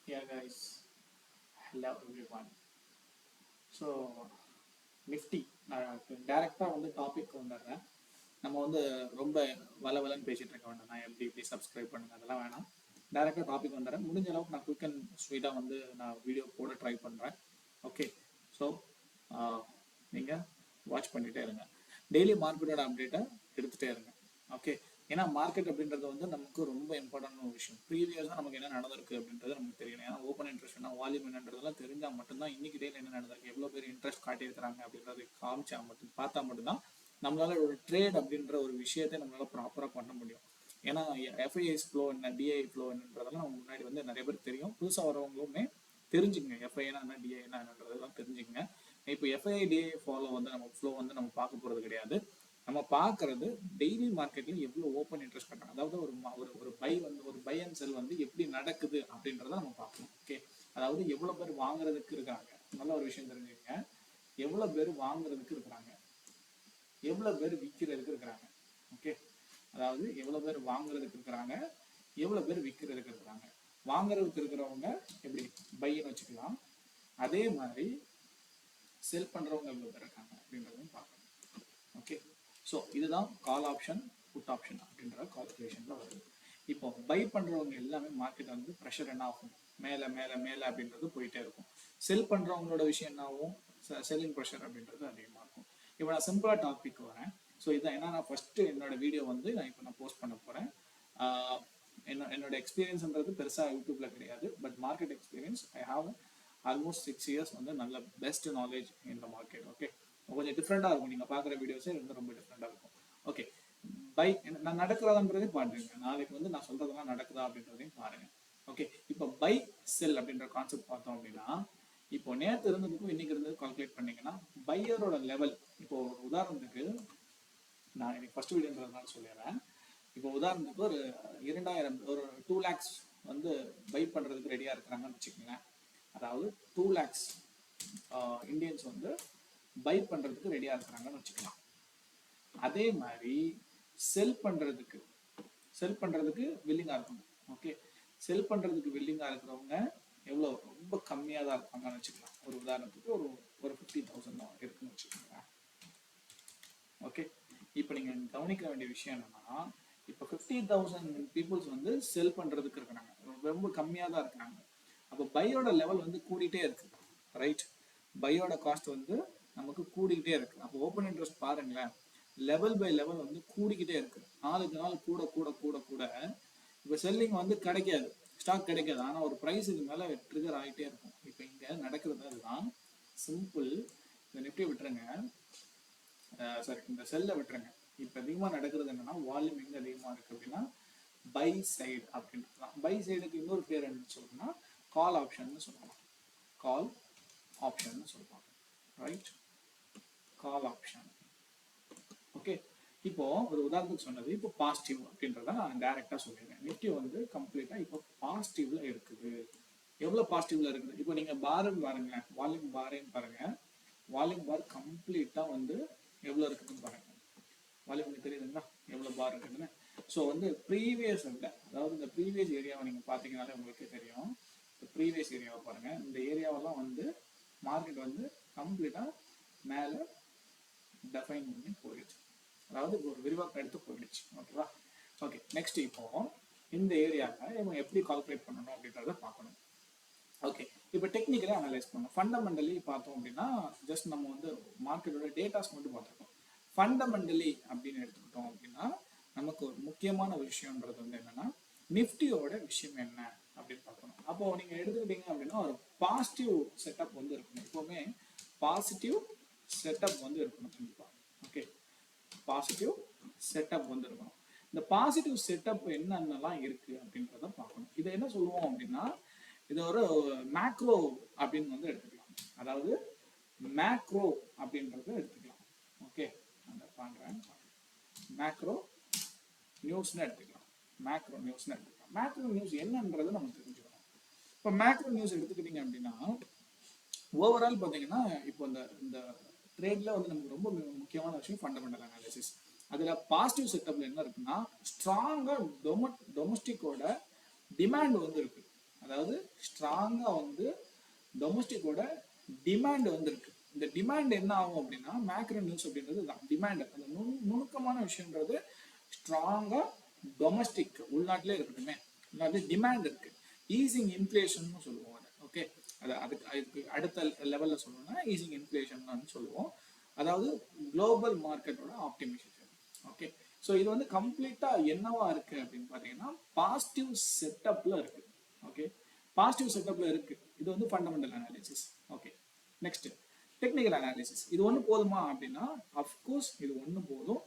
Yeah, guys. Hello, everyone. So Nifty நான் டேரெக்டாக வந்து டாபிக் வந்துடுறேன். நம்ம வந்து ரொம்ப வளவலன்னு பேசிகிட்டு இருக்க வேண்டாம். நான் எப்படி சப்ஸ்கிரைப் பண்ணுங்க அதெல்லாம் வேணாம். டேரெக்டாக டாபிக் வந்துடுறேன். முடிஞ்ச அளவுக்கு நான் குயிக் அண்ட் ஸ்வீட்டாக வந்து நான் வீடியோ போட ட்ரை பண்ணுறேன். ஓகே, ஸோ நீங்கள் வாட்ச் பண்ணிகிட்டே இருங்க. டெய்லி மார்க்கெட்டோட அப்டேட்டை எடுத்துகிட்டே இருங்க. ஓகே, ஏன்னா மார்க்கெட் அப்படின்றது வந்து நமக்கு ரொம்ப இம்பார்ட்டன்ட் ஒரு விஷயம். ப்ரீவியஸாக நமக்கு என்ன நடந்திருக்கு அப்படின்றது நமக்கு தெரியணும். ஏன்னா ஓப்பன் இன்ட்ரெஸ்ட் என்ன, வால்யூம் என்னன்றதெல்லாம் தெரிஞ்சால் மட்டும்தான் இன்னைக்கு டேல என்ன நடந்திருக்கு, எவ்வளோ பேர் இன்ட்ரெஸ்ட் காட்டியிருக்கிறாங்க அப்படின்றத காமிச்சா பார்த்தா மட்டும்தான் நம்மளால ஒரு ட்ரேட் அப்படின்ற ஒரு விஷயத்தை நம்மளால ப்ராப்பராக பண்ண முடியும். ஏன்னா எஃப்ஐஐஸ் ஃப்ளோ என்ன, டிஐ ஃப்ளோ என்னன்றதெல்லாம் நமக்கு முன்னாடி வந்து நிறைய பேர் தெரியும். புதுசாக வரவங்களுமே தெரிஞ்சுக்கங்க எஃப்ஐனா என்ன, டிஐ என்னன்றதெல்லாம் தெரிஞ்சுக்கங்க. இப்போ எஃப்ஐஐ டிஐ ஃபாலோ வந்து நம்ம ஃப்ளோ வந்து நம்ம பார்க்க போகிறது கிடையாது. நம்ம பார்க்கறது டெய்லி மார்க்கெட்ல எவ்வளோ ஓப்பன் இன்ட்ரெஸ்ட் பண்ணுறாங்க, அதாவது ஒரு பை வந்து ஒரு பை அண்ட் செல் வந்து எப்படி நடக்குது அப்படின்றத நம்ம பார்க்கணும். ஓகே, அதாவது எவ்வளோ பேர் வாங்குறதுக்கு இருக்காங்க, நல்ல ஒரு விஷயம் தெரிஞ்சுக்கங்க. எவ்வளோ பேர் வாங்குறதுக்கு இருக்கிறாங்க, எவ்வளோ பேர் விற்கிறதுக்கு இருக்கிறாங்க. ஓகே, அதாவது எவ்வளோ பேர் வாங்குறதுக்கு இருக்கிறாங்க, எவ்வளோ பேர் விற்கிறதுக்கு இருக்கிறாங்க. வாங்குறதுக்கு இருக்கிறவங்க எப்படி பைன்னு வச்சுக்கலாம். அதே மாதிரி செல் பண்ணுறவங்க எவ்வளோ பேர் இருக்காங்க அப்படின்றதையும் பார்க்கணும். ஓகே, ஸோ இதுதான் கால் ஆப்ஷன் புட் ஆப்ஷன் அப்படின்ற கால்குலேஷனில் வருது. இப்போ பை பண்ணுறவங்க எல்லாமே மார்க்கெட் வந்து ப்ரெஷர் என்ன ஆகும், மேலே மேலே மேலே அப்படின்றது போயிட்டே இருக்கும். செல் பண்ணுறவங்களோட விஷயம் என்ன ஆகும், செல்லிங் ப்ரெஷர் அப்படின்றது அதிகமாக இருக்கும். இப்போ நான் சிம்பிளாக டாபிக் வரேன். ஸோ இதான் ஏன்னா நான் ஃபஸ்ட்டு என்னோட வீடியோ வந்து நான் போஸ்ட் பண்ண போகிறேன். என்னோட எக்ஸ்பீரியன்ஸ்ன்றது பெருசாக யூடியூப்ல கிடையாது. But market experience I have almost 6 years வந்து நல்ல பெஸ்ட் நாலேஜ் இந்த மார்க்கெட். ஓகே, கொஞ்சம் டிஃப்ரெண்டாக இருக்கும். நீங்கள் பார்க்குற வீடியோஸே வந்து ரொம்ப டிஃப்ரெண்டாக இருக்கும். ஓகே, பை நான் நடக்கிறதான்றதையும் பாருங்க. நாளைக்கு வந்து நான் சொல்றதெல்லாம் நடக்குதா அப்படின்றதையும் பாருங்க. ஓகே, இப்போ பை செல் அப்படின்ற கான்செப்ட் பார்த்தோம் அப்படின்னா, இப்போ நேற்று இருந்ததுக்கும் இன்னைக்கு இருந்தது கால்குலேட் பண்ணீங்கன்னா பையரோட லெவல். இப்போ உதாரணத்துக்கு நான் எனக்கு ஃபர்ஸ்ட் வீடியோன்றதுனால சொல்லிடுறேன். இப்போ உதாரணத்துக்கு ஒரு 2000 ஒரு 2 lakhs வந்து பை பண்ணுறதுக்கு ரெடியாக இருக்கிறாங்கன்னு வச்சுக்கோங்களேன். அதாவது 2 lakhs இந்தியன்ஸ் வந்து பை பண்ணுறதுக்கு ரெடியாக இருக்கிறாங்கன்னு வச்சுக்கலாம். அதே மாதிரி செல் பண்ணுறதுக்கு வில்லிங்காக இருக்கணும். ஓகே, செல் பண்ணுறதுக்கு வில்லிங்காக இருக்கிறவங்க எவ்வளோ, ரொம்ப கம்மியாக தான் இருப்பாங்கன்னு வச்சுக்கலாம். ஒரு உதாரணத்துக்கு ஒரு 50,000 தான் இருக்குன்னு வச்சுக்கோங்க. ஓகே, இப்போ நீங்கள் கவனிக்க வேண்டிய விஷயம் என்னன்னா, இப்போ 50,000 பீப்புள்ஸ் வந்து செல் பண்ணுறதுக்கு இருக்கிறாங்க, ரொம்ப கம்மியாக தான் இருக்கிறாங்க. அப்போ பையோட லெவல் வந்து கூடிட்டே இருக்கு. ரைட், பையோட காஸ்ட் வந்து நமக்கு கூடிக்கிட்டே இருக்கு. அப்போ ஓப்பன் இன்ட்ரெஸ்ட் பாருங்களேன், லெவல் பை லெவல் வந்து கூடிக்கிட்டே இருக்கு. நாளுக்கு நாள் கூட கூட கூட கூட இப்போ செல்லிங் வந்து கிடைக்காது, ஸ்டாக் கிடைக்காது. ஆனால் ஒரு ப்ரைஸ் இது மேலே ட்ரிகர் ஆகிட்டே இருக்கும். இப்போ இங்கே நடக்கிறது அதுதான். சிம்பிள். இந்த நிஃப்டி விட்டுருங்க, சாரி இந்த செல்லை விட்டுருங்க. இப்போ அதிகமாக நடக்கிறது என்னன்னா, வால்யூம் எங்கே அதிகமாக இருக்குது அப்படின்னா பை சைடு அப்படின்றது தான். பை சைடுக்கு இன்னொரு பேர் என்ன சொல்லணும்னா கால் ஆப்ஷன் சொல்லலாம். கால் ஆப்ஷன் சொல்லலாம். Right, call option. ஓகே, இப்போ ஒரு உதாரணத்துக்கு சொன்னது இப்போ பாசிட்டிவ் அப்படின்றத நான் டைரக்டா சொல்லிடுறேன். நிஃப்டி வந்து கம்ப்ளீட்டா இப்போ பாசிட்டிவ்ல இருக்குது. எவ்வளவு பாசிட்டிவ்ல இருக்குது, இப்போ நீங்க பாருங்க பாருங்க, வால்யூம் பாரையும் பாருங்க. வால்யூம் பார் கம்ப்ளீட்டா வந்து எவ்வளவு இருக்குதுன்னு பாருங்க. வால்யூம் தெரியுதுங்களா எவ்வளவு பார் இருக்குதுன்னு. ஸோ வந்து ப்ரீவியஸ் விட, அதாவது இந்த ப்ரீவியஸ் ஏரியாவை நீங்க பாத்தீங்கன்னாலே உங்களுக்கே தெரியும். ப்ரீவியஸ் ஏரியாவை பாருங்க. இந்த ஏரியாவெல்லாம் வந்து மார்க்கெட் வந்து கம்ப்ளீட்டா மேல டெஃபைன் பண்ணி போயிடுச்சு, அதாவது ஒரு விரிவாக்கம் எடுத்து போயிடுச்சு. ஓகேவா? ஓகே, நெக்ஸ்ட் இப்போ இந்த ஏரியாவில் நம்ம எப்படி கால்குலேட் பண்ணணும் அப்படின்றத பார்க்கணும். ஓகே, இப்போ டெக்னிக்கலி அனலைஸ் பண்ணணும். ஃபண்டமெண்டலி பார்த்தோம் அப்படின்னா ஜஸ்ட் நம்ம வந்து மார்க்கெட்டோட டேட்டாஸ் மட்டும் பார்த்துருக்கோம். ஃபண்டமெண்டலி அப்படின்னு எடுத்துக்கிட்டோம் அப்படின்னா நமக்கு ஒரு முக்கியமான விஷயம்ன்றது வந்து என்னன்னா, நிஃப்டியோட விஷயம் என்ன அப்படின்னு பார்க்கணும். அப்போ நீங்க எடுத்துக்கிட்டீங்க அப்படின்னா ஒரு பாசிட்டிவ் செட்டப் வந்து இருக்கணும். எப்பவுமே பாசிட்டிவ் செட்டப் வந்து இருக்கணும் கண்டிப்பா. ஓகே, பாசிட்டிவ் செட்டப் வந்து இருக்கணும். இந்த பாசிட்டிவ் செட்டப் என்னென்னலாம் இருக்கு அப்படின்றத பார்க்கணும். இதை என்ன சொல்லுவோம் அப்படின்னா, இது ஒரு மேக்ரோ அப்படின்னு வந்து எடுத்துக்கலாம். அதாவது மேக்ரோ அப்படின்றத எடுத்துக்கலாம். ஓகே, அந்த பண்றேன், மேக்ரோ நியூஸ்னு எடுத்துக்கலாம். மேக்ரோ நியூஸ்னு எடுத்துக்கலாம். மேக்ரோ நியூஸ் என்னன்றது நம்ம தெரிஞ்சுக்கணும். இப்போ மேக்ரோ நியூஸ் எடுத்துக்கிட்டீங்க அப்படின்னா ஓவரால் பார்த்தீங்கன்னா இப்போ இந்த ட்ரேட்ல வந்து நமக்கு ரொம்ப முக்கியமான விஷயம் ஃபண்டமெண்டல் அனாலிசிஸ். அதில் பாசிட்டிவ் செட்டப்ல என்ன இருக்குன்னா, ஸ்ட்ராங்காக டொமஸ்டிக்கோட டிமாண்ட் வந்து இருக்கு. அதாவது ஸ்ட்ராங்கா வந்து டொமஸ்டிக்கோட டிமாண்ட் வந்து இருக்கு. இந்த டிமாண்ட் என்ன ஆகும் அப்படின்னா மேக்ரோ நியூஸ் அப்படின்றது தான் டிமாண்ட். அந்த நுணுக்கமான விஷயம்ன்றது ஸ்ட்ராங்கா டொமஸ்டிக் உள்நாட்டிலே இருக்கட்டுமே, உள்நாட்டிலே டிமாண்ட் இருக்கு. ஈசிங் இன்ஃப்ளேஷன் சொல்லுவோம் அதை. ஓகே, அதுக்கு அடுத்த லெவல்ல சொல்லணும்னா ஈசிங் இன்ஃப்ளேஷன் சொல்லுவோம். அதாவது குளோபல் மார்க்கெட்டோட ஆப்டிமைசேஷன். ஓகே, ஸோ இது வந்து கம்ப்ளீட்டா என்னவா இருக்கு அப்படின்னு பாத்தீங்கன்னா பாசிட்டிவ் செட்டப்ல இருக்கு. ஓகே, பாசிட்டிவ் செட்டப்ல இருக்கு. இது வந்து fundamental analysis. Okay, next technical analysis. இது ஒன்று போதுமா அப்படின்னா அஃப்கோர்ஸ் இது ஒன்று போதும்.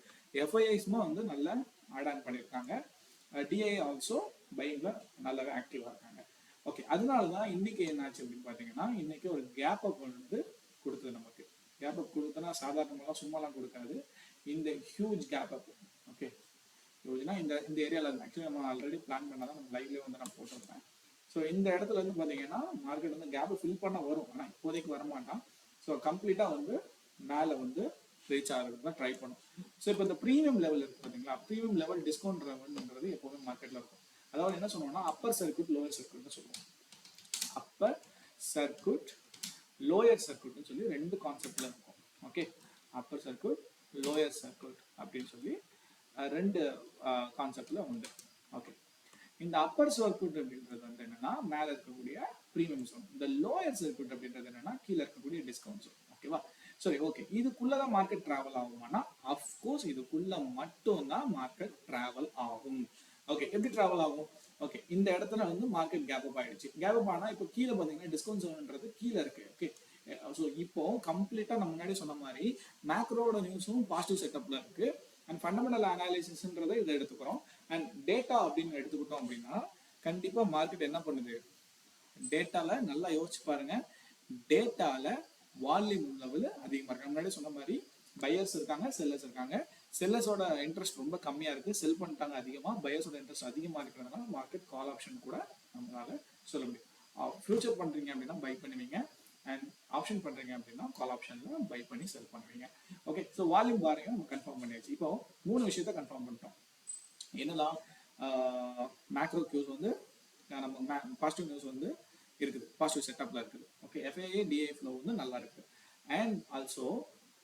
எஃப்ஐஐஸ்மா வந்து நல்லா ஆட் ஆன் பண்ணியிருக்காங்க. டிஐ ஆல்சோ பைக்ல நல்லாவே ஆக்டிவா இருக்காங்க. ஓகே, அதனால தான் இன்னைக்கு என்னாச்சு அப்படின்னு பார்த்தீங்கன்னா இன்னைக்கு ஒரு கேப் அப் வந்து கொடுத்தது நமக்கு. கேப் அப் கொடுத்தனா சாதாரணமாக சும்மாலாம் கொடுக்காது. இந்த ஹியூஜ் கேப் அப். ஓகே, ஹியூஜ்னா இந்த இந்த ஏரியாவில் ஆக்சுவலி நம்ம ஆல்ரெடி பிளான் பண்ணாதான் நம்ம லைவ்லேயே வந்து நான் போட்டிருப்பேன். ஸோ இந்த இடத்துல வந்து பார்த்தீங்கன்னா மார்க்கெட் வந்து கேப் ஃபில் பண்ண வரும், ஆனால் இப்போதைக்கு வரமாட்டான். ஸோ கம்ப்ளீட்டாக வந்து மேலே வந்து ரீச் ஆகிறதுக்கு தான் ட்ரை பண்ணும். ஸோ இப்போ இந்த ப்ரீமியம் லெவல் இருக்குது பார்த்தீங்களா, ப்ரீமியம் லெவல் டிஸ்கவுண்ட் லெவல்ன்றது எப்போவுமே மார்க்கெட்டில் இருக்கும். அதாவது என்ன சொல்லுவோம்னா அப்பர் சர்க்யூட் லோயர் சர்க்யூட்னு சொல்லுவோம். அப்பர் சர்க்யூட் லோயர் சர்க்யூட்னு சொல்லி ரெண்டு கான்செப்ட்ல இருக்கும். Okay, upper circuit lower circuit அப்படின்னு சொல்லி ரெண்டு கான்செப்ட்ல உண்டு. ஓகே, இந்த அப்பர் சர்க்யூட் அப்படின்றது வந்து என்னன்னா மேல இருக்கக்கூடிய ப்ரீமியம் ஜோன். இந்த லோயர் சர்க்யூட் அப்படின்றது என்னன்னா கீழே இருக்கக்கூடிய டிஸ்கவுண்ட் ஜோன். ஓகேவா, சரி ஓகே. இதுக்குள்ளதான் மார்க்கெட் டிராவல் ஆகுமானா அஃப்கோர்ஸ் இதுக்குள்ள மட்டும் தான் மார்க்கெட் டிராவல் ஆகும். ஓகே, எப்படி டிராவல் ஆகும்? ஓகே, இந்த இடத்துல வந்து மார்க்கெட் கேப் அப் ஆயிடுச்சு. கேப் அப் ஆனா இப்போ கீழே பாத்தீங்கன்னா டிஸ்கவுண்ட் ஜோன்ன்றது கீழே இருக்கு. ஓகே, ஸோ இப்போ கம்ப்ளீட்டா நம்ம முன்னாடி சொன்ன மாதிரி மேக்ரோட நியூஸும் பாசிட்டிவ் செட்டப்ல இருக்கு. அண்ட் ஃபண்டமெண்டல் அனாலிசிஸ்ன்றதை இதை எடுத்துக்கிறோம். அண்ட் டேட்டா அப்படின்னு எடுத்துக்கிட்டோம் அப்படின்னா கண்டிப்பா மார்க்கெட் என்ன பண்ணுது, டேட்டால நல்லா யோசிச்சு பாருங்க. டேட்டால வால்யூம் லெவல் அதிகமா இருக்கு. முன்னாடி சொன்ன மாதிரி பையர்ஸ் இருக்காங்க, செல்லர்ஸ் இருக்காங்க. செல்லர்ஸோட இன்ட்ரெஸ்ட் ரொம்ப கம்மியா இருக்கு, செல் பண்ணிட்டாங்க அதிகமா. பையர்ஸோட இன்ட்ரெஸ்ட் அதிகமா இருக்கிறதுனால மார்க்கெட் கால் ஆப்ஷன் கூட நம்மளால சொல்ல முடியும். ஃபியூச்சர் பண்றீங்க அப்படின்னா பை பண்ணுவீங்க, அண்ட் ஆப்ஷன் பண்றீங்க அப்படின்னா கால் ஆப்ஷன்ல பை பண்ணி செல் பண்ணுவீங்க. ஓகே, ஸோ வால்யூம் பாருங்க நம்ம கன்ஃபார்ம் பண்ணியாச்சு. இப்போ 3 விஷயத்த கன்ஃபார்ம் பண்ணிட்டோம். என்னலாம் மேக்ரோ கியூஸ் வந்து நம்ம பாசிட்டிவ் நியூஸ் வந்து இருக்குது, பாசிட்டிவ் செட்டப்ல இருக்குது. ஓகே, எஃப்ஐஏ டிஐ ஃப்ளோ வந்து நல்லா இருக்கு. அண்ட் ஆல்சோ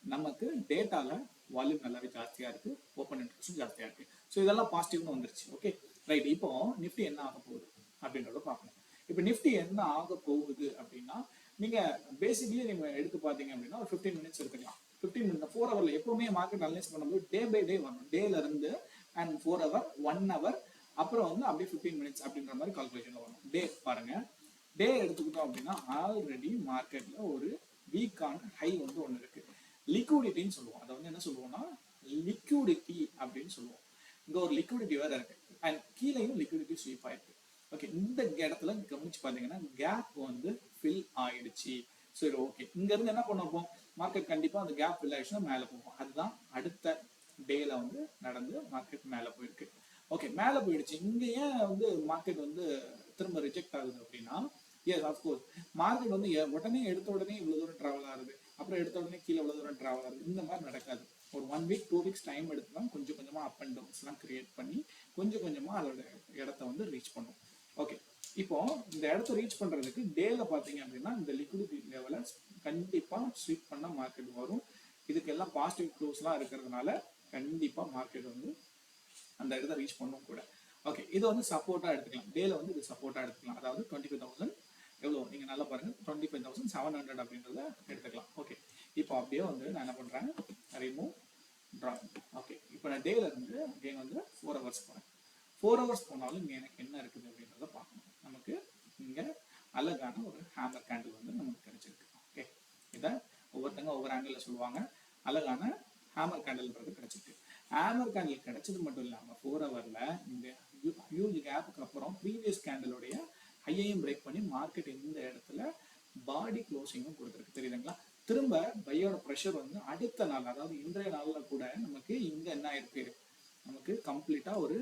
நமக்கு டேட்டால வால்யூம் நல்லாவே ஜாஸ்தியா இருக்கு, ஓப்பன் இன்ட்ரெஸ்டும் ஜாஸ்தியா இருக்கு. ஸோ இதெல்லாம் பாசிட்டிவ்னு வந்துருச்சு. Okay right. இப்போ நிஃப்டி என்ன ஆக போகுது அப்படின்றத பார்க்கணும். இப்போ நிஃப்டி என்ன ஆக போகுது அப்படின்னா நீங்க பேசிக்கலி நீங்க எடுத்து பார்த்தீங்க அப்படின்னா ஒரு 15 மினிட்ஸ் எடுத்துக்கலாம். 15 மினிட்ஸ் 4 ஹவர்ல எப்பவுமே மார்க்கெட் அனலைஸ் பண்ணும்போது டே பை டே வரணும். டேல இருந்து அண்ட் 4 ஹவர் 1 ஹவர் அப்புறம் வந்து அப்படியே 15 மினிட்ஸ் அப்படின்ற மாதிரி கால்குலேஷன்ல வரும். டே பாருங்க, டே எடுத்துக்கிட்டோம் அப்படின்னா ஆல்ரெடி மார்க்கெட்ல ஒரு வீக்கான ஹை வந்து ஒன்று இருக்கு. லிக்விடிட்டின்னு சொல்லுவோம். அதை வந்து என்ன சொல்லுவோம்னா லிக்விடிட்டி அப்படின்னு சொல்லுவோம். இங்க ஒரு லிக்விடிட்டி வேற இருக்கு அண்ட் கீழேயும் லிக்விடிட்டி ஸ்வீப் ஆயிருக்கு. ஓகே, இந்த இடத்துல கவனிச்சு பாத்தீங்கன்னா கேப் வந்து ஃபில் ஆயிடுச்சு. சரி ஓகே, இங்க இருந்து என்ன பண்ணுவோம், மார்க்கெட் கண்டிப்பா அந்த கேப் ஃபில் ஆயிடுச்சுன்னா மேல போகும். அதுதான் அடுத்த டேல வந்து நடந்து மார்க்கெட் மேல போயிருக்கு. ஓகே, மேல போயிடுச்சு. இங்க ஏன் வந்து மார்க்கெட் வந்து திரும்ப ரிஜெக்ட் ஆகுது அப்படின்னா எஸ் அஃப்கோர்ஸ் மார்க்கெட் வந்து உடனே எடுத்த உடனே இவ்வளவு தூரம் டிராவல் ஆகுது, அப்புறம் எடுத்த உடனே கீழே இவ்வளவு தூரம் டிராவல் ஆகுது. இந்த மாதிரி நடக்காது. ஒரு 1 வீக் 2 வீக்ஸ் டைம் எடுத்து தான் கொஞ்சம் கொஞ்சமா அப் அண்ட் டவுன்ஸ் எல்லாம் கிரியேட் பண்ணி கொஞ்சம் கொஞ்சமா அதோட இடத்த வந்து ரீச் பண்ணும். ஓகே, இப்போ இந்த இடத்த ரீச் பண்றதுக்கு டேல பாத்தீங்க அப்படின்னா இந்த லிக்விடிட்டி லெவலை கண்டிப்பா ஸ்வீப் பண்ண மார்க்கெட் வரும். இதுக்கு எல்லாம் பாசிட்டிவ் க்ளோஸ்லாம் இருக்கிறதுனால கண்டிப்பா மார்க்கெட் வந்து அந்த இடத்த ரீச் பண்ணும் கூட. ஓகே, இது வந்து சப்போர்ட்டா எடுத்துக்கலாம். டேல வந்து இது சப்போர்ட்டா எடுத்துக்கலாம். அதாவது 25,000 எவ்வளோ நீங்க நல்லா பாருங்க, 25,700 அப்படின்றத எடுத்துக்கலாம். ஓகே, இப்போ அப்படியே வந்து நான் என்ன பண்றேன், ரிமூவ் ட்ரா. ஓகே, இப்போ நான் டேல இருந்து அகைன் வந்து 4 ஹவர்ஸ் போறேன். 4 ஹவர்ஸ் போனாலும் இங்க எனக்கு என்ன இருக்குது அப்படின்றத பார்க்கணும். நமக்கு இங்க அழகான ஒரு ஹேமர் கேண்டில் வந்து நமக்கு கிடைச்சிருக்கு. ஓகே, இதை ஒவ்வொருத்தங்க ஒவ்வொரு ஆங்கிள் சொல்லுவாங்க. அழகான ஹேமர் கேண்டில்ன்றது கிடைச்சிருக்கு. ஹேமர் கேண்டில் கிடைச்சது மட்டும் இல்லாம 4 ஹவர்ல இந்த ஹியூஜ் கேப்புக்கு அப்புறம் ப்ரீவியஸ் கேண்டிலுடைய ஹையையும் பிரேக் பண்ணி மார்க்கெட் இந்த இடத்துல பாடி க்ளோசிங்கும் கொடுத்துருக்கு. தெரியுதுங்களா? திரும்ப பையோட ப்ரெஷர் வந்து அடுத்த நாள், அதாவது இன்றைய நாள்ல கூட நமக்கு இங்க என்ன இருக்கு, நமக்கு கம்ப்ளீட்டா ஒரு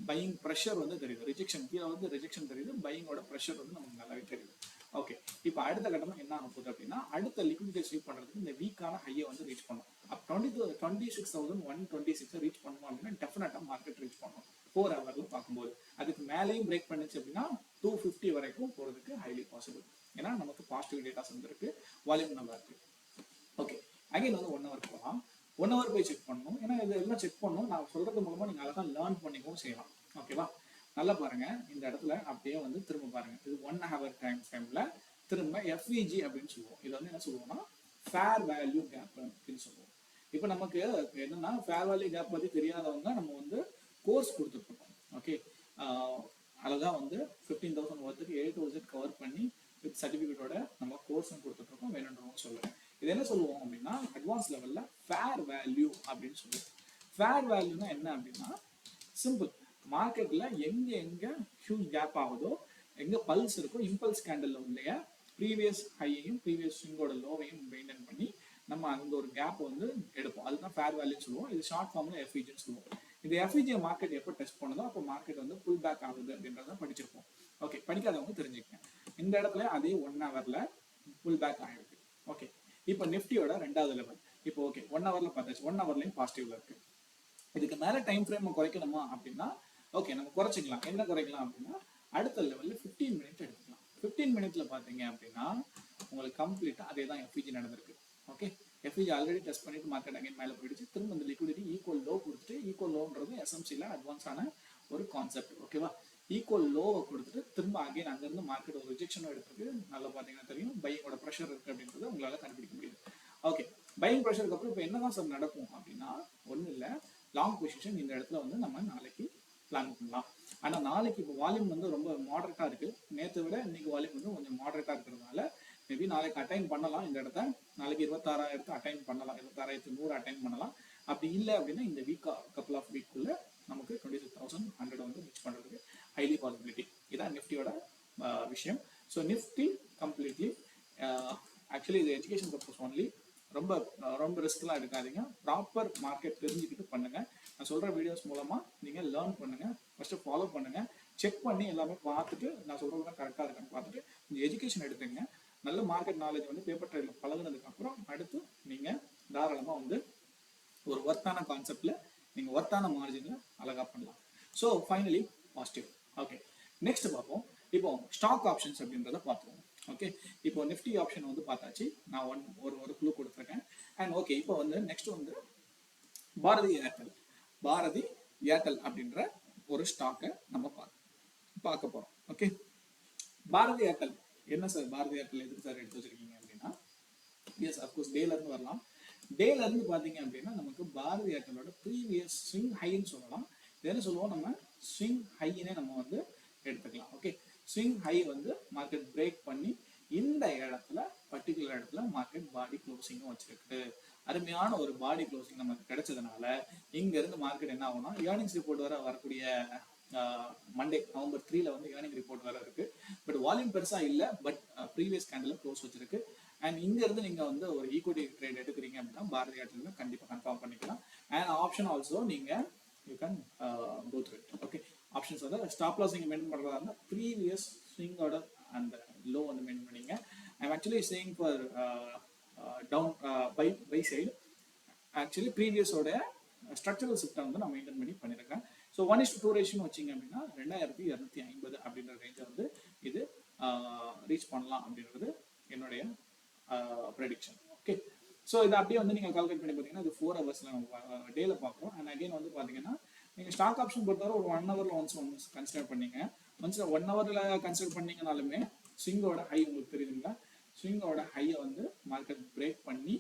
பையிங் ப்ரெஷர் வந்து தெரியுது. ரிஜெக்ஷன் கீழே வந்து ரிஜெக்ஷன் தெரியுது, பையிங்கோட ப்ரெஷர் வந்து நமக்கு நல்லாவே தெரியுது. ஓகே, இப்போ அடுத்த கட்டமா என்ன ஆக போகுது அப்படின்னா அடுத்த லிக்விடிட்டி ஸ்வீப் பண்றதுக்கு இந்த வீக்கான ஹையை வந்து ரீச் பண்ணும். 26,126 ரீச் பண்ணணும் அப்படின்னா டெஃபினட்டா மார்க்கெட் ரீச் பண்ணும் 4 ஹவர்ல பார்க்கும்போது. அதுக்கு மேலேயும் பிரேக் பண்ணுச்சு அப்படின்னா 250 வரைக்கும் போகிறதுக்கு ஹைலி பாசிபிள். ஏன்னா நமக்கு பாசிட்டிவ் டேட்டாஸ் வந்துருக்கு, வால்யூம் நல்லா இருக்கு. ஓகே, அகைன் வந்து 1 ஹவர் போகலாம். 1 ஹவர் போய் செக் பண்ணணும். ஏன்னா இது எல்லாம் செக் பண்ணணும். நான் சொல்றது மூலமா நீங்கள் அழகாக லேர்ன் பண்ணிக்கவும் செய்யலாம். ஓகேவா? நல்லா பாருங்க, இந்த இடத்துல அப்படியே வந்து திரும்ப பாருங்க. இது 1 ஹவர் டைம் ஃப்ரேம்ல திரும்ப எஃப்இஜி அப்படின்னு சொல்லுவோம். இது வந்து என்ன சொல்லுவோம்னா ஃபேர் வேல்யூ கேப் அப்படின்னு சொல்லுவோம். இப்போ நமக்கு என்னன்னா ஃபேர் வேல்யூ கேப் பற்றி தெரியாதவங்க நம்ம வந்து கோர்ஸ் கொடுத்துருக்கோம். ஓகே, அழகாக வந்து 15,000 ஒர்த்துக்கு 8,000 கவர் பண்ணி வித் சர்டிஃபிகேட்டோட நம்ம கோர்ஸும் கொடுத்துட்ருக்கோம். வேணுன்றவங்க சொல்லுவேன். இது என்ன சொல்லுவோம் அப்படின்னா அட்வான்ஸ் லெவலில் ஃபேர் வேல்யூ அப்படின்னு சொல்லுவோம். ஃபேர் வேல்யூனா என்ன அப்படின்னா சிம்பிள், மார்க்கெட்டில் எங்கே ஹியூஜ் கேப் ஆகுதோ, எங்கே பல்ஸ் இருக்கோ, இம்பல்ஸ் கேண்டலில் உடைய ப்ரீவியஸ் ஹையையும் ப்ரீவியஸ் ஸ்விங்கோட லோவையும் மெயின்டைன் பண்ணி நம்ம அந்த ஒரு கேப் வந்து எடுப்போம். அதுதான் ஃபேர் வேல்யூன்னு சொல்லுவோம். இது ஷார்ட் ஃபார்மில் எஃப்இஜின்னு சொல்லுவோம். இந்த எஃப்இஜி மார்க்கெட் எப்போ டெஸ்ட் பண்ணுதோ அப்போ மார்க்கெட் வந்து புல் பேக் ஆகுது அப்படின்றத படிச்சிருப்போம். ஓகே, படிக்காதவங்க தெரிஞ்சுக்கங்க. இந்த இடத்துல அதே 1 ஹவரில் புல் பேக் ஆகிருக்கு. ஓகே, இப்போ நிஃப்டியோட 2வது லெவல். இப்போ ஓகே 1 ஹவரில் பார்த்தாச்சு. 1 ஹவர்லையும் பாசிட்டிவ்ல இருக்கு. இதுக்கு மேலே டைம் ஃப்ரேம் குறைக்கணுமா அப்படின்னா ஓகே நம்ம குறைச்சிக்கலாம். என்ன குறைக்கலாம் அப்படின்னா அடுத்த லெவலில் 15 மினிட் எடுத்துக்கலாம். 15 மினிட்ல பார்த்தீங்க அப்படின்னா உங்களுக்கு கம்ப்ளீட்டாக அதே தான் எஃப்இஜி நடந்திருக்கு. ஓகே, எஃப்இஜி ஆல்ரெடி டெஸ்ட் பண்ணிட்டு மார்க்கெட் அகைன் மேலே போயிடுச்சு. திரும்ப இந்த லிக்விடிட்டி ஈக்குவல் லோ கொடுத்துட்டு, ஈக்குவல் லோன்றது எஸ்எம்சியில் அட்வான்ஸான ஒரு கான்செப்ட். ஓகேவா? ஈக்குவல் லோவை கொடுத்துட்டு திரும்ப அகைன் அங்கேருந்து மார்க்கெட் ஒரு ரிஜெக்ஷனும் எடுத்துருக்கு. நல்லா பார்த்தீங்கன்னா தெரியும் பையோட ப்ரெஷர் இருக்குது அப்படின்றத உங்களால் கண்டுபிடிக்க முடியுது. ஓகே, பையிங் ப்ரெஷருக்கு அப்புறம் இப்போ என்னதான் சார் நடக்கும் அப்படின்னா ஒன்றும் இல்லை, லாங் பொசிஷன் இந்த இடத்துல வந்து நம்ம நாளைக்கு பிளான் பண்ணலாம். ஆனால் நாளைக்கு இப்போ வால்யூம் வந்து ரொம்ப மாடரேட்டாக இருக்குது. நேற்றை விட இன்னைக்கு வால்யூம் வந்து கொஞ்சம் மாடரேட்டாக இருக்கிறதுனால மேபி நாளைக்கு அட்டைன் பண்ணலாம். இந்த இடத்த நாளைக்கு 26,000 அட்டைன் பண்ணலாம், 26,100 அட்டைன் பண்ணலாம். அப்படி இல்லை அப்படின்னா இந்த வீக் கப்புள் ஆஃப் வீக்குள்ள நமக்கு 26,100 வந்து ரீச் பண்ணுறதுக்கு ஹைலி பாசிபிலிட்டி. இதான் நிஃப்டியோட விஷயம். ஸோ நிஃப்டி கம்ப்ளீட்லி ஆக்சுவலி இது எஜுகேஷன் பர்பஸ் ஒன்லி. ரொம்ப ரொம்ப ரிஸ்க்லாம் எடுக்காதீங்க. ப்ராப்பர் மார்க்கெட் தெரிஞ்சுக்கிட்டு பண்ணுங்க. நான் சொல்கிற வீடியோஸ் மூலமாக நீங்கள் லேர்ன் பண்ணுங்கள். ஃபஸ்ட்டு ஃபாலோ பண்ணுங்கள். செக் பண்ணி எல்லாமே பார்த்துட்டு நான் சொல்கிறது கரெக்டாக இருக்கான்னு பார்த்துட்டு இந்த எஜுகேஷன் எடுத்துங்க. நல்ல மார்க்கெட் நாலேஜ் வந்து பேப்பர் ட்ரேடில் பழகுனதுக்கப்புறம் அடுத்து நீங்கள் தாராளமாக வந்து ஒரு ஒர்த்தான கான்செப்டில் நீங்கள் ஒர்த்தான மார்ஜினில் அழகாக பண்ணலாம். So finally positive. Okay, next பார்ப்போம். இப்போ ஸ்டாக் ஆப்ஷன்ஸ் அப்படின்றத பார்த்துருவோம். ஓகே, இப்போ நிஃப்டி ஆப்ஷன் வந்து பார்த்தாச்சு. நான் ஒரு க்ளூ கொடுத்துருக்கேன். அண்ட் ஓகே, இப்போ வந்து நெக்ஸ்ட் வந்து பாரதி ஏர்டெல் அப்படின்ற ஒரு ஸ்டாக்கை நம்ம பார்க்க போகிறோம். ஓகே, பாரதி ஏர்டெல் என்ன சார், பாரதி ஏர்டெல் எதுக்கு சார் எடுத்து வச்சிருக்கீங்க அப்படின்னா எஸ் அஃப்கோர்ஸ் டேலேருந்து வரலாம். டேலேருந்து பார்த்தீங்க அப்படின்னா நமக்கு பாரதி ஏர்டெலோட ப்ரீவியஸ் ஸ்விங் ஹைன்னு சொல்லலாம். இது என்ன சொல்லுவோம், நம்ம ஸ்விங் ஹையினே நம்ம வந்து எடுத்துக்கலாம். ஓகே, ஸ்விங் ஹை வந்து மார்க்கெட் பிரேக் பண்ணி இந்த இடத்துல பர்டிகுலர் இடத்துல மார்க்கெட் பாடி க்ளோசிங்கும் வச்சிருக்கு. அருமையான ஒரு பாடி க்ளோசிங் நமக்கு கிடைச்சதுனால இங்க இருந்து மார்க்கெட் என்ன ஆகும்னா ஏர்னிங்ஸ் ரிப்போர்ட் வரக்கூடிய மண்டே நவம்பர் 3 வந்து ஏர்னிங் ரிப்போர்ட் வர இருக்கு. பட் வால்யூம் பெருசா இல்லை, பட் ப்ரீவியஸ் கேண்டில் க்ளோஸ் வச்சிருக்கு. அண்ட் இங்க இருந்து நீங்க வந்து ஒரு ஈக்விட்டி ட்ரேட் எடுக்கிறீங்க அப்படின்னா பாரதி ஏர்டெல் கண்டிப்பா கன்ஃபார்ம் பண்ணிக்கலாம். அண்ட் ஆப்ஷன் ஆல்சோ நீங்க you can go through it. Okay, options வந்து ஸ்டாப் லாஸ் நீங்க மெயின்டைன் பண்றதா இருந்தால் ப்ரீவியஸ் ஸ்விங்கோட அந்த லோ வந்து மெயின்டைன் பண்ணீங்க. I'm actually saying for down by side actually ப்ரீவியஸோட ஸ்ட்ரக்சரல் ஷிஃப்ட்டை வந்து நான் மெயின்டைன் பண்ணியிருக்கேன். ஸோ 1:2 ரேஷியோ வச்சிங்க அப்படின்னா 2250 அப்படின்ற ரேஞ்சை வந்து இது ரீச் பண்ணலாம் அப்படின்றது என்னுடைய ப்ரெடிக்ஷன். ஓகே, ஸோ இதை அப்படியே வந்து நீங்கள் கால்குலேட் பண்ணி பார்த்தீங்கன்னா இது 4 ஹவர்ஸில் நம்ம டேல பார்க்குறோம். அண்ட் அகைன் வந்து பார்த்தீங்கன்னா நீங்கள் ஸ்டாக் ஆப்ஷன் பொறுத்தவரை ஒரு 1 ஹவரில் ஒன்ஸ் கன்சிடர் பண்ணீங்க. ஒன்ஸ் 1 ஹவரில் கன்சிடர் பண்ணீங்கனாலுமே ஸ்விங்கோட ஹை உங்களுக்கு தெரியுதுங்களா, ஸ்விங்கோட ஹையை வந்து மார்க்கெட் பிரேக் பண்ணி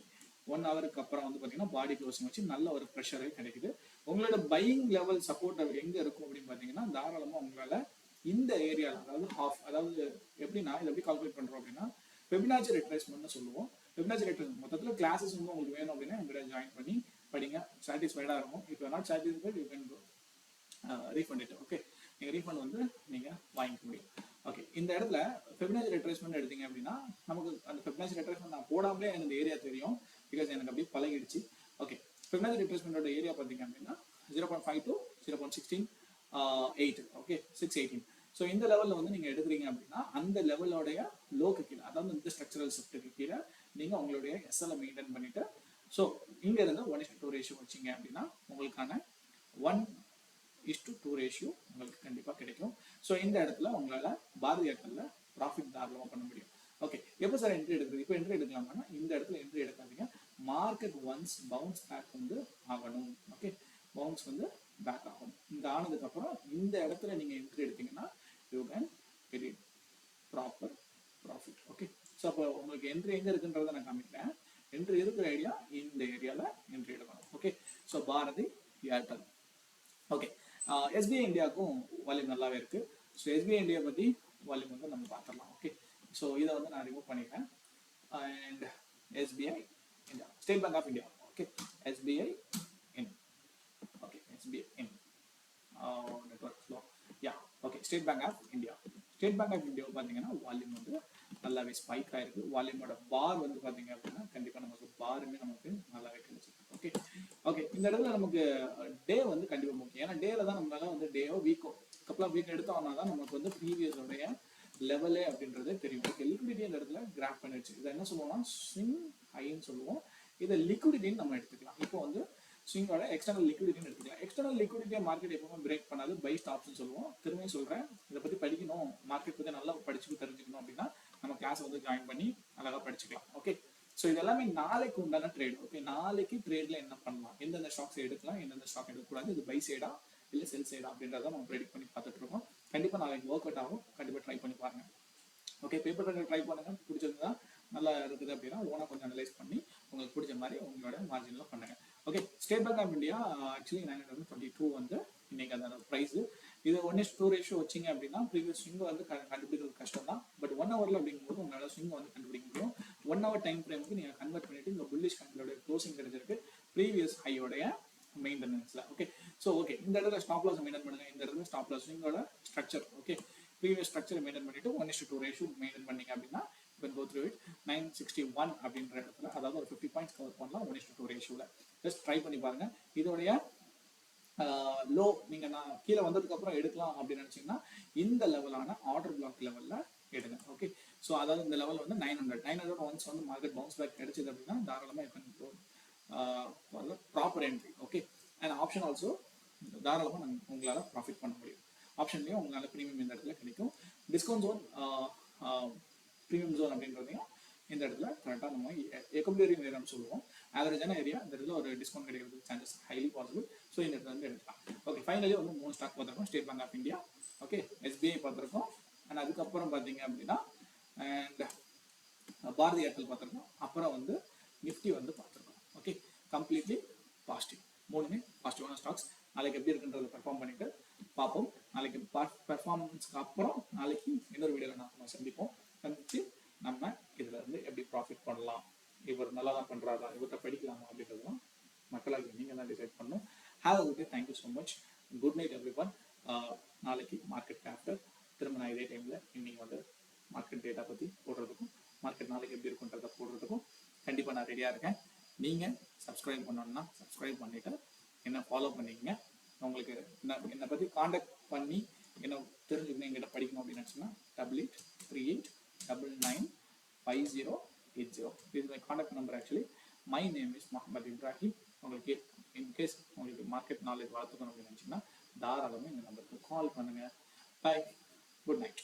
1 ஹவருக்கு அப்புறம் வந்து பார்த்தீங்கன்னா பாடி க்ளோசிங் வச்சு நல்ல ஒரு ப்ரெஷரே கிடைக்குது. உங்களோட பையிங் லெவல் சப்போர்ட் எங்கே இருக்கும் அப்படின்னு பார்த்தீங்கன்னா தாராளமாக உங்களால் இந்த ஏரியாவில் அதாவது ஹாஃப், அதாவது எப்படின்னா இதை எப்படி கால்குலேட் பண்ணுறோம் அப்படின்னா வெபினாச்சி ரிட்ரேஸ்மெண்ட்னு சொல்லுவோம். வெபினாச்சி ரிட்ரேஸ்மெண்ட் மொத்தத்தில் கிளாஸஸ் வந்து உங்களுக்கு வேணும் அப்படின்னா எங்கிட்ட ஜாயின் பண்ணி படிங்க, சாட்டிஸ்ஃபைடாக இருக்கும். இப்போ not satisfied you can refund it. Okay, நீங்கள் ரீஃபண்ட் வந்து நீங்கள் வாங்கிக்க முடியும். ஓகே, இந்த இடத்துல ஃபெபினாச்சி ரிட்ரேஸ்மெண்ட் எடுத்தீங்க அப்படின்னா நமக்கு அந்த ஃபெபினாச்சி ரிட்ரேஸ்மெண்ட் நான் போடாமலே எனக்கு இந்த ஏரியா தெரியும், பிகாஸ் எனக்கு அப்படியே பழகிடுச்சு. ஓகே, ஃபெபினாச்சி ரிட்ரேஸ்மெண்டோட ஏரியா பார்த்தீங்க அப்படின்னா 0.5 to 0.168. ஓகே, 618. ஸோ இந்த லெவலில் வந்து நீங்கள் எடுக்கிறீங்க அப்படின்னா அந்த லெவலோடைய லோக்கு கீழே, அதாவது இந்த ஸ்ட்ரக்சரல் ஷிஃப்ட்டுக்கு கீழே நீங்கள் உங்களுடைய எஸ்எல்ஐ மெயின்டைன் பண்ணிட்டு ஸோ இங்கேருந்து 1:2 ரேஷியோ வச்சிங்க அப்படின்னா உங்களுக்கான 1:2 ரேஷியோ உங்களுக்கு கண்டிப்பாக கிடைக்கும். ஸோ இந்த இடத்துல உங்களால் பாரதி ஏர்டெல்ல ப்ராஃபிட் தாராளமாக பண்ண முடியும். ஓகே, எப்போ சார் என்ட்ரி எடுக்குது? இப்போ என்ட்ரி எடுக்கலாம்னா இந்த இடத்துல என்ட்ரி எடுக்காதீங்க. மார்க்கெட் ஒன்ஸ் பவுன்ஸ் பேக் வந்து ஆகணும். ஓகே, பவுன்ஸ் வந்து பேக் ஆகும். இந்த ஆனதுக்கப்புறம் இந்த இடத்துல நீங்கள் என்ட்ரி எடுத்தீங்கன்னா you can get proper profit. Okay, so அப்போ உங்களுக்கு என்ட்ரி எங்கே இருக்குன்றதை நான் காமிக்கிறேன். என்ட்ரி இருக்கிற ஐடியா இந்த ஏரியாவில் என்ட்ரி எடுக்கணும். Okay, so Bharti Airtel. Okay, SBI இந்தியாவுக்கும் வால்யூம் நல்லாவே இருக்குது. ஸோ எஸ்பிஐ இந்தியா பற்றி வால்யூம் வந்து நம்ம பார்த்துடலாம். ஓகே, ஸோ இதை வந்து நான் ரிமூவ் பண்ணிக்கிறேன். And SBI India, State Bank of India. Okay, SBI in. Okay, SBI in network flow. Yeah, okay, State Bank of India. State Bank of இந்தியாவை பார்த்தீங்கன்னா வால்யூம் வந்து நல்லாவே ஸ்பைக் ஆயிருக்கு. வால்யூமோட பார் வந்து பார்த்தீங்க அப்படின்னா கண்டிப்பாக நமக்கு பாருமே நமக்கு நல்லாவே கிடைச்சிருக்கு. ஓகே, ஓகே, இந்த இடத்துல நமக்கு டே வந்து கண்டிப்பாக முக்கியம். ஏன்னா டேல தான் நம்மளால வந்து டேயோ வீக்கோ கப்பல் ஆஃப் வீக் எடுத்தோம்னா தான் நமக்கு வந்து ப்ரீவியஸோடைய லெவலே அப்படின்றது தெரியும். ஓகே, லிக்விடிட்டி இந்த இடத்துல கிராப் பண்ணிடுச்சு. இதை என்ன சொல்லுவோம்னா ஸ்விங் ஹைன்னு சொல்லுவோம். இதை லிக்விடிட்டின்னு நம்ம எடுத்துக்கலாம். இப்போ வந்து ஸ்விங்கோட எக்ஸ்டர்னல் லிக்விடிட்டின்னு எடுத்துக்கலாம். எக்ஸ்டர்னல் லிக்விடிட்டியை மார்க்கெட் எப்பவுமே பிரேக் பண்ணாது பை ஸ்டாப்ஸ்னு சொல்லுவோம். திரும்பியும் சொல்கிறேன், இதை பற்றி படிக்கணும், மார்க்கெட் பற்றி நல்லா படிச்சு தெரிஞ்சுக்கணும் அப்படின்னா நம்ம கிளாஸ் வந்து ஜாயின் பண்ணி அழகாக படிச்சுக்கலாம். ஓகே, ஸோ இது எல்லாமே நாளைக்கு உண்டான ட்ரேட். ஓகே, நாளைக்கு ட்ரேட்ல என்ன பண்ணலாம், எந்தெந்த ஸ்டாக்ஸ் எடுக்கலாம், எந்தெந்த ஸ்டாக் எடுக்கக்கூடாது, இது பை சைடா இல்லை செல் சைடா அப்படின்றத நம்ம ப்ரெடிக்ட் பண்ணி பார்த்துட்டு இருக்கோம். கண்டிப்பாக நாளைக்கு ஒர்க் அவுட் ஆகும். கண்டிப்பாக ட்ரை பண்ணி பாருங்க. ஓகே, பேப்பர் ட்ரை பண்ணுங்க. பிடிச்சிருந்தா நல்லா இருக்குது அப்படின்னா ஓனா கொஞ்சம் அனலைஸ் பண்ணி உங்களுக்கு பிடிச்ச மாதிரி உங்களோட மார்ஜினில் பண்ணுங்க. Okay, State Bank of India actually 922 வந்து இன்னைக்கு அந்த ப்ரைஸ். இது 1:2 ரேஷியோ வச்சிங்க அப்படின்னா ப்ரீவியஸ் ஸ்விங் வந்து கண்டுபிடிக்கிறது கஷ்டம் தான். பட் 1 ஹவரில் அப்படிங்கும்போது உங்களால் ஸ்விங் வந்து கண்டுபிடிக்க முடியும். 1 ஹவர் டைம் ஃப்ரேமுக்கு நீங்கள் கன்வெர்ட் பண்ணிட்டு இந்த புல்லிஷ் கேண்டலோட க்ளோசிங் கிடைச்சிருக்கு ப்ரீவியஸ் ஹையோடைய மெயின்டெனன்ஸ்ல. ஓகே, ஸோ ஓகே, இந்த இடத்துல ஸ்டாப் லாஸ் மெயின்டைன் பண்ணுங்க. இந்த இடத்துல ஸ்டாப் லாஸ் ஸ்விங்கோட structure. Okay, previous structure maintain பண்ணிட்டு 1:2 ரேஷியோ மெயின்டைன் பண்ணீங்க அப்படின்னா இப்போ கோ த்ரூ இட் 961 அப்படின்ற இடத்துல, அதாவது ஒரு 50 பாயிண்ட்ஸ் கவர் பண்ணலாம் 1:2 ரேஷியோவில். ஜஸ்ட் ட்ரை பண்ணி பாருங்க. இதோடைய லோ நீங்கள் நான் கீழே வந்ததுக்கப்புறம் எடுக்கலாம் அப்படின்னு நினச்சிங்கன்னா இந்த லெவலான ஆர்டர் பிளாக் லெவலில் எடுங்க. ஓகே, ஸோ அதாவது இந்த லெவல் வந்து 900 ஒன்ஸ் வந்து மார்க்கெட் பவுன்ஸ் பேக் கிடைச்சது அப்படின்னா தாராளமாக proper entry. Okay, and option also தாராளமாக உங்களால் ப்ராஃபிட் பண்ண முடியும். ஆப்ஷன்லேயும் உங்களால் ப்ரீமியம் இந்த இடத்துல கிடைக்கும். டிஸ்கவுண்ட் ஜோன், ப்ரீமியம் ஜோன் அப்படின்றதையும் இந்த இடத்துல கரெக்டாக நம்ம எக்கம்பிளரிங் ஏரியான்னு சொல்லுவோம். ஆவரேஜான ஏரியா இந்த இடத்துல ஒரு டிஸ்கவுண்ட் கிடைக்கிறது சான்சஸ் ஹைலி பாசிபிள். ஸோ இந்த இடத்துல வந்து எடுக்கலாம். ஓகே, ஃபைனலி வந்து 3 ஸ்டாக் பார்த்துருக்கோம். State Bank of India, okay, SBI பார்த்துருக்கோம், அண்ட் அதுக்கப்புறம் பார்த்தீங்க அப்படின்னா அண்ட் பாரதி ஏர்டெல் பார்த்துருக்கோம். அப்புறம் வந்து நிஃப்டி வந்து பார்த்துருக்கோம். Okay, completely positive. 3மே பாசிட்டிவான ஸ்டாக்ஸ். நாளைக்கு எப்படி இருக்குன்றதை பெர்ஃபார்ம் பண்ணிட்டு பார்ப்போம். நாளைக்கு பெர்ஃபார்மன்ஸ்க்கு அப்புறம் நாளைக்கு இன்னொரு வீடியோவில் நம்ம சந்திச்சு நம்ம இதில் இருந்து எப்படி ப்ராஃபிட் பண்ணலாம், இவர் நல்லா தான் பண்ணுறாரா, இவர்கிட்ட படிக்கலாமா அப்படின்றதுலாம் மக்களாக நீங்கள் தான் டிசைட் பண்ணணும். Have a good day. Thank you so much. Good night every one. நாளைக்கு மார்க்கெட் ஆஃப்டர் திரும்ப நான் இதே டைமில் இன்னைக்கு வந்து மார்க்கெட் டேட்டா பற்றி போடுறதுக்கும் மார்க்கெட் நாளைக்கு எப்படி இருக்குன்றதை போடுறதுக்கும் கண்டிப்பாக நான் ரெடியாக இருக்கேன். நீங்கள் சப்ஸ்கிரைப் பண்ணணும்னா சப்ஸ்கிரைப் பண்ணிவிட்டு என்ன ஃபாலோ பண்ணிக்கங்க. உங்களுக்கு என்னை பற்றி காண்டாக்ட் பண்ணி என்ன தெரிஞ்சுக்கணும், எங்கிட்ட படிக்கணும் அப்படின்னு நினச்சிங்கன்னா 8838995080. this is my contact number. Actually my name is Mohammed Ibrahim. உங்களுக்கு இன்கேஸ் உங்களுக்கு மார்க்கெட் நாலேஜ் வளர்த்துக்கணும் அப்படின்னு நினச்சிங்கன்னா தாராளமாக இந்த நம்பருக்கு கால் பண்ணுங்கள். Bye, good night.